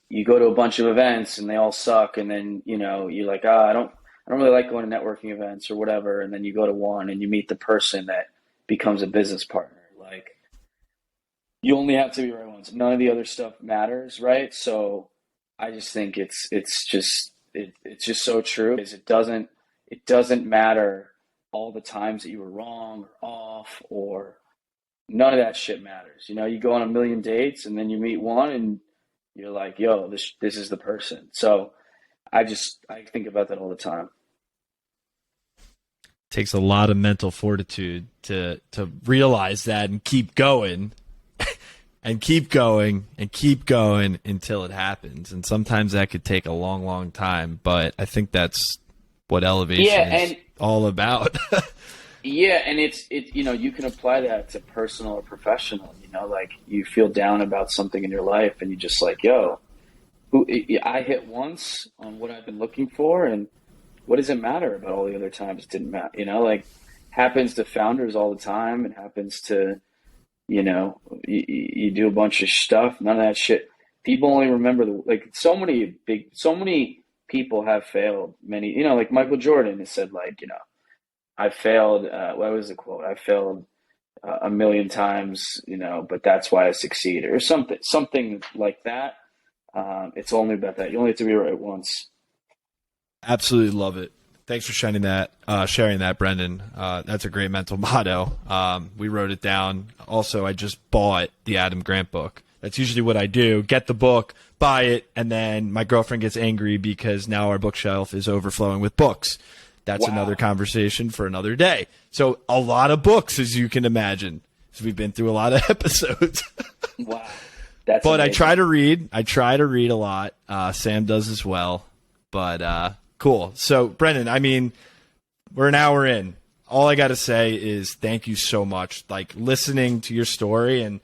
you go to a bunch of events and they all suck, and then you're like, I don't really like going to networking events or whatever, and then you go to one and you meet the person that becomes a business partner. Like, you only have to be right once. None of the other stuff matters, right? So I just think it's just so true. Is it doesn't matter all the times that you were wrong or off, or none of that shit matters. You go on a million dates and then you meet one and you're like, yo, this is the person. So I think about that all the time. Takes a lot of mental fortitude to realize that and keep going and keep going and keep going until it happens. And sometimes that could take a long, long time, but I think that's what elevation is all about. Yeah, and it's you can apply that to personal or professional. Like, you feel down about something in your life, and you just like, yo, I hit once on what I've been looking for, and what does it matter about all the other times it didn't matter? Like, happens to founders all the time. It happens to, you do a bunch of stuff. None of that shit. People only remember so many people have failed. Many, like Michael Jordan has said, I failed. What was the quote? I failed a million times, but that's why I succeed, or something like that. It's only about that. You only have to be right once. Absolutely love it. Thanks for sharing that, Brendan. That's a great mental motto. We wrote it down. Also, I just bought the Adam Grant book. That's usually what I do. Get the book, buy it, and then my girlfriend gets angry because now our bookshelf is overflowing with books. That's another conversation for another day. So a lot of books, as you can imagine. So we've been through a lot of episodes. Wow. That's but amazing. I try to read a lot. Sam does as well. But cool. So, Brendan, I mean, we're an hour in. All I got to say is thank you so much. Like, listening to your story, and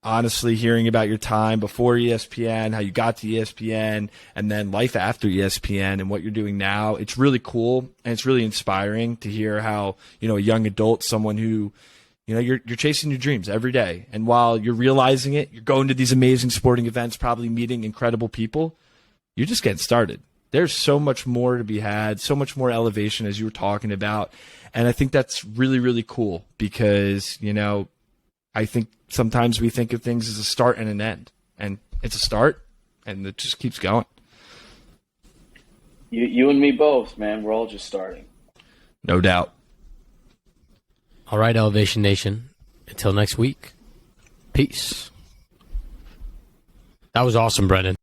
honestly hearing about your time before ESPN, how you got to ESPN, and then life after ESPN and what you're doing now. It's really cool, and it's really inspiring to hear how, a young adult, someone who, you're chasing your dreams every day. And while you're realizing it, you're going to these amazing sporting events, probably meeting incredible people. You're just getting started. There's so much more to be had, so much more elevation, as you were talking about. And I think that's really, really cool because, I think sometimes we think of things as a start and an end. And it's a start, and it just keeps going. You and me both, man. We're all just starting. No doubt. All right, Elevation Nation. Until next week, peace. That was awesome, Brendan.